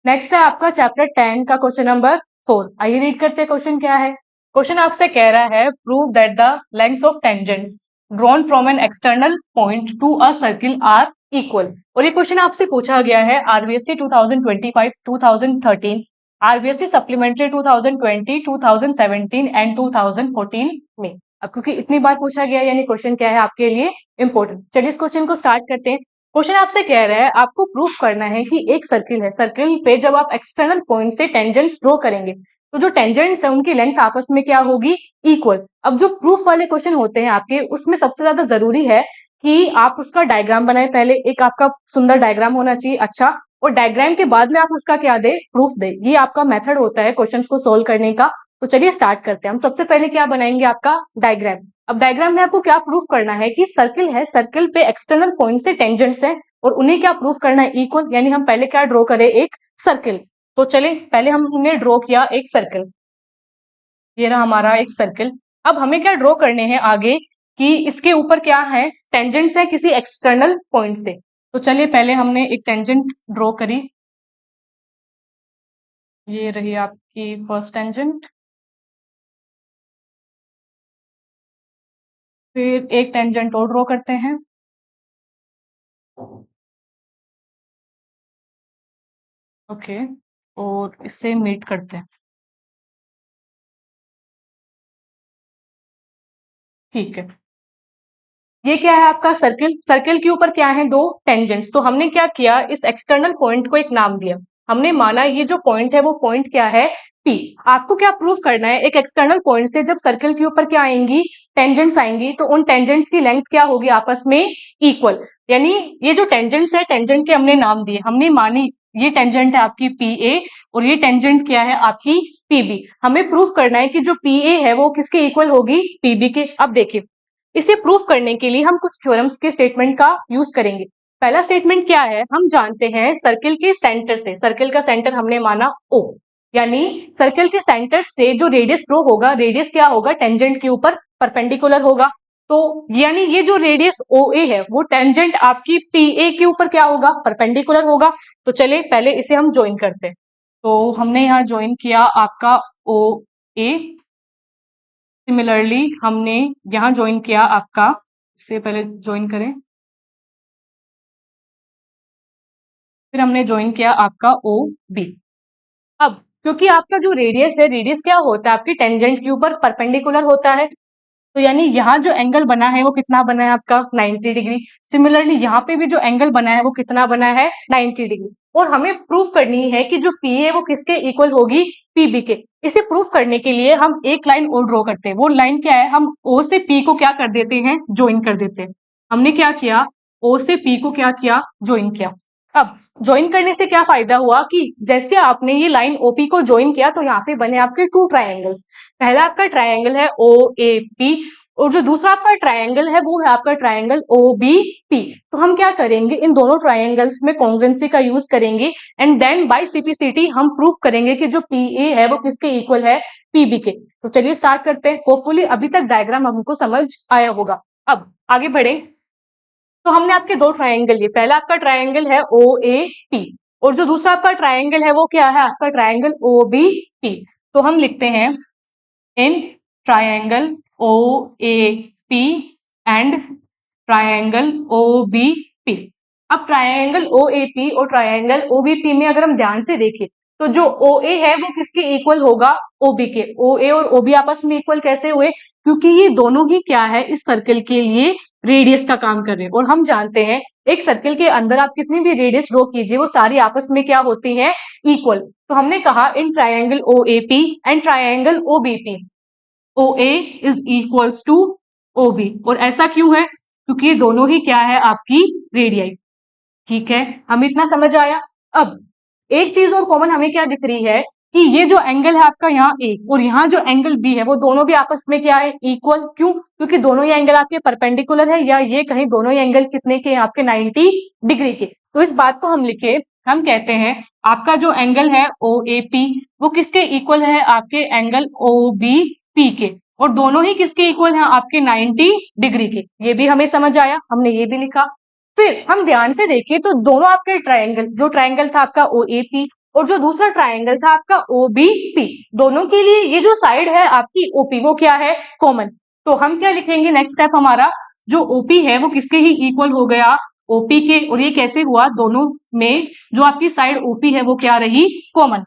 Next है आपका chapter 10 का क्वेश्चन नंबर 4। आइए रीड करते हैं क्वेश्चन क्या है। क्वेश्चन आपसे कह रहा है prove that the lengths of tangents drawn from an external point to a circle are equal. और ये क्वेश्चन आपसे पूछा गया है आरबीएससी 2025, 2013, आरबीएससी सप्लीमेंट्री 2020, 2017 एंड 2014 में। अब क्योंकि इतनी बार पूछा गया यानी क्वेश्चन क्या है आपके लिए इंपॉर्टेंट। चलिए इस क्वेश्चन को स्टार्ट करते हैं। क्वेश्चन आपसे कह रहा है आपको प्रूफ करना है कि एक सर्किल है, सर्किल पे जब आप एक्सटर्नल पॉइंट से टेंजेंट्स ड्रॉ करेंगे तो जो टेंजेंट्स है उनकी लेंथ आपस में क्या होगी, इक्वल। अब जो प्रूफ वाले क्वेश्चन होते हैं आपके, उसमें सबसे ज्यादा जरूरी है कि आप उसका डायग्राम बनाए। पहले एक आपका सुंदर डायग्राम होना चाहिए, अच्छा, और डायग्राम के बाद में आप उसका क्या दे, प्रूफ दे। ये आपका मेथड होता है क्वेश्चन को सोल्व करने का। तो चलिए स्टार्ट करते हैं। हम सबसे पहले क्या बनाएंगे, आपका डायग्राम। अब डायग्राम में आपको क्या प्रूफ करना है कि सर्किल है, सर्किल पे एक्सटर्नल पॉइंट से टेंजेंट्स है और उन्हें क्या प्रूफ करना है, इक्वल। यानी हम पहले क्या ड्रॉ करें, एक सर्किल। तो चले पहले हमने ड्रॉ किया एक सर्किल, ये रहा हमारा एक सर्किल। अब हमें क्या ड्रॉ करने हैं आगे कि इसके ऊपर क्या है, टेंजेंट्स है किसी एक्सटर्नल पॉइंट से। तो चलिए पहले हमने एक टेंजेंट ड्रॉ करी, ये रही आपकी फर्स्ट टेंजेंट। फिर एक टेंजेंट और ड्रॉ करते हैं, ओके, और इससे मीट करते हैं, ठीक है। ये क्या है आपका सर्किल, सर्किल के ऊपर क्या है, दो टेंजेंट्स। तो हमने क्या किया, इस एक्सटर्नल पॉइंट को एक नाम दिया। हमने माना ये जो पॉइंट है वो पॉइंट क्या है, पी। आपको क्या प्रूव करना है, एक एक्सटर्नल पॉइंट से जब सर्किल के ऊपर क्या आएंगी, टेंजेंट्स आएंगी, तो उन टेंजेंट्स की लेंथ क्या होगी, आपस में इक्वल। यानी ये जो टेंजेंट्स है, टेंजेंट के हमने नाम दिए, हमने मानी ये टेंजेंट है आपकी पी ए और ये टेंजेंट क्या है आपकी पीबी। हमें प्रूव करना है कि जो पी ए है वो किसके इक्वल होगी, पीबी के। अब देखिए इसे प्रूफ करने के लिए हम कुछ थ्योरम्स के स्टेटमेंट का यूज करेंगे। पहला स्टेटमेंट क्या है, हम जानते हैं सर्किल के सेंटर से, सर्किल का सेंटर हमने माना O, यानी सर्किल के सेंटर से जो रेडियस ड्रॉ होगा, रेडियस क्या होगा, टेंजेंट के ऊपर परपेंडिकुलर होगा। तो यानी ये जो रेडियस OA है वो टेंजेंट आपकी PA के ऊपर क्या होगा, परपेंडिकुलर होगा। तो चलिए पहले इसे हम ज्वाइन करते हैं। तो हमने यहाँ ज्वाइन किया आपका OA, सिमिलरली हमने यहां ज्वाइन किया आपका, इससे पहले ज्वाइन करें, फिर हमने ज्वाइन किया आपका ओ बी। अब क्योंकि आपका जो रेडियस है, रेडियस क्या होता है आपकी टेंजेंट के ऊपर परपेंडिकुलर होता है, तो यानी यहाँ जो एंगल बना है वो कितना बना है आपका 90 डिग्री। सिमिलरली यहाँ पे भी जो एंगल बना है वो कितना बना है 90 डिग्री। और हमें प्रूफ करनी है कि जो पी है वो किसके इक्वल होगी, पीबी के। इसे प्रूफ करने के लिए हम एक लाइन और ड्रॉ करते हैं। वो लाइन क्या है, हम ओ से पी को क्या कर देते हैं, ज्वाइन कर देते हैं। हमने क्या किया, ओ से पी को क्या किया, ज्वाइन किया। अब ज्वाइन करने से क्या फायदा हुआ कि जैसे आपने ये लाइन ओपी को ज्वाइन किया तो यहाँ पे बने आपके टू ट्राइंगल्स। पहला आपका ट्राइंगल है ओ ए पी और जो दूसरा आपका ट्राइंगल है वो है आपका ट्राइंगल ओ बी पी। तो हम क्या करेंगे, इन दोनों ट्राइंगल्स में कॉन्ग्रुएंसी का यूज करेंगे एंड देन बाय सीपीसीटी हम प्रूफ करेंगे कि जो पी ए है वो किसके इक्वल है, पीबी के। तो चलिए स्टार्ट करते हैं। होपफुली अभी तक डायग्राम हमको समझ आया होगा। अब आगे बढ़े। तो हमने आपके दो ट्राइंगल लिए, पहला आपका ट्राइंगल है ओ ए पी और जो दूसरा आपका ट्राइंगल है वो क्या है, आपका ट्राइंगल ओ बी पी। तो हम लिखते हैं in triangle O A P and triangle O B P. अब ट्राइंगल ओ ए पी और ट्राइंगल ओ बी पी में अगर हम ध्यान से देखें तो जो ओ ए है वो किसके इक्वल होगा, ओ बी के। ओ ए और ओ बी आपस में इक्वल कैसे हुए, क्योंकि ये दोनों ही क्या है, इस सर्किल के लिए रेडियस का काम कर रहे हैं। और हम जानते हैं एक सर्किल के अंदर आप कितनी भी रेडियस ड्रॉ कीजिए वो सारी आपस में क्या होती हैं, इक्वल। तो हमने कहा in triangle O A P and triangle O B P O A is equals to O B. और ऐसा क्यों है, क्योंकि ये दोनों ही क्या है, आपकी रेडियाई। ठीक है, हमें इतना समझ आया। अब एक चीज और कॉमन हमें क्या दिख रही है कि ये जो एंगल है आपका यहाँ ए और यहाँ जो एंगल बी है वो दोनों भी आपस में क्या है, इक्वल। क्यों, क्योंकि दोनों ही एंगल आपके परपेंडिकुलर है, या ये कहीं दोनों ही एंगल कितने के, आपके 90 डिग्री के। तो इस बात को हम लिखे, हम कहते हैं आपका जो एंगल है ओ ए पी वो किसके इक्वल है, आपके एंगल ओ बी पी के। और दोनों ही किसके इक्वल हैं, आपके 90 डिग्री के। ये भी हमें समझ आया, हमने ये भी लिखा। फिर हम ध्यान से देखिए तो दोनों आपके ट्रायंगल, जो ट्रायंगल था आपका ओ ए पी और जो दूसरा ट्राइंगल था आपका OBP, दोनों के लिए ये जो साइड है आपकी OP वो क्या है, कॉमन। तो हम क्या लिखेंगे, नेक्स्ट स्टेप हमारा जो OP है वो किसके ही इक्वल हो गया, OP के। और ये कैसे हुआ, दोनों में जो आपकी साइड OP है वो क्या रही, कॉमन।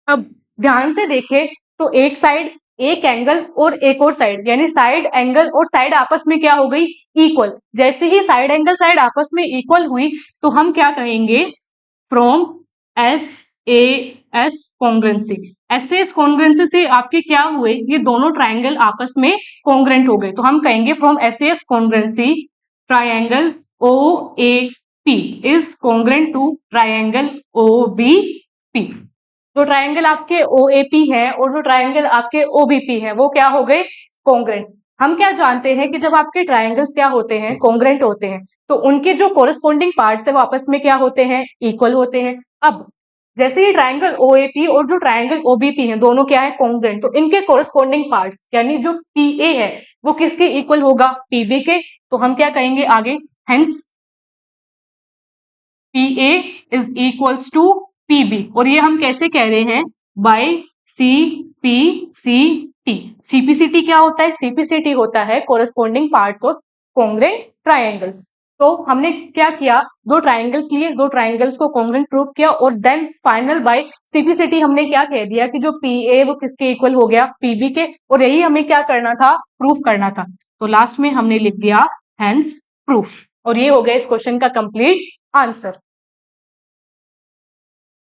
अब ध्यान से देखें तो एक साइड, एक एंगल और एक और साइड, यानी साइड एंगल और साइड आपस में क्या हो गई, इक्वल। जैसे ही साइड एंगल साइड आपस में इक्वल हुई तो हम क्या कहेंगे, फ्रॉम SAS कॉन्ग्रेंसी। SAS कॉन्ग्रेंसी से आपके क्या हुए, ये दोनों ट्राइंगल आपस में कॉन्ग्रेंट हो गए। तो हम कहेंगे from SAS congruency triangle OAP is congruent to triangle OBP। जो ट्राइंगल आपके OAP है और जो ट्राइंगल आपके OBP है वो क्या हो गए, कॉन्ग्रेंट। हम क्या जानते हैं कि जब आपके ट्राइंगल्स क्या होते हैं, कॉन्ग्रेंट होते हैं, तो उनके जो कोरस्पॉन्डिंग पार्ट्स है वो आपस में क्या होते हैं, इक्वल होते हैं। अब जैसे ही ट्राइंगल OAP और जो ट्राइंगल OBP है दोनों क्या है, कॉन्ग्रेंट, तो इनके कोरस्पॉन्डिंग पार्ट्स यानी जो PA है वो किसके इक्वल होगा, PB के। तो हम क्या कहेंगे आगे, hence PA is equals to PB। और ये हम कैसे कह रहे हैं, बाय CPCT। CPCT क्या होता है, CPCT होता है corresponding parts of congruent triangles. तो हमने क्या किया, दो ट्राइंगल्स लिए, दो ट्राइंगल्स को कॉन्ग्रेंट प्रूफ किया और देन फाइनल बाय CPCT हमने क्या कह दिया कि जो PA वो किसके इक्वल हो गया, PB के। और यही हमें क्या करना था, प्रूफ करना था। तो लास्ट में हमने लिख दिया हेंस प्रूफ। और ये हो गया इस क्वेश्चन का कंप्लीट आंसर।